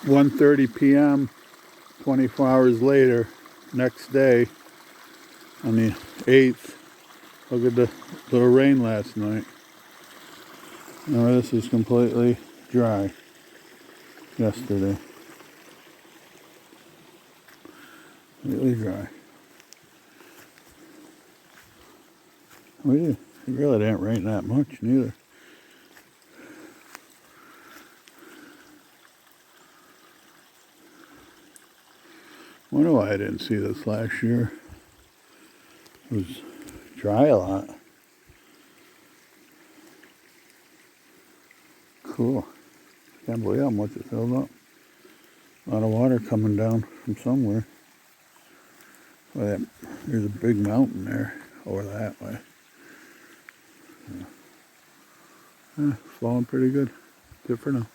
1:30 p.m. 24 hours later, next day, on the 8th. Look at the little rain last night. Now this is completely dry. Yesterday. Completely dry. It really didn't rain that much, neither. Wonder why I didn't see this last year. It was dry a lot. Cool. Can't believe how much it filled up. A lot of water coming down from somewhere. Well, there's a big mountain there over that way. Flowing pretty good. Good for now.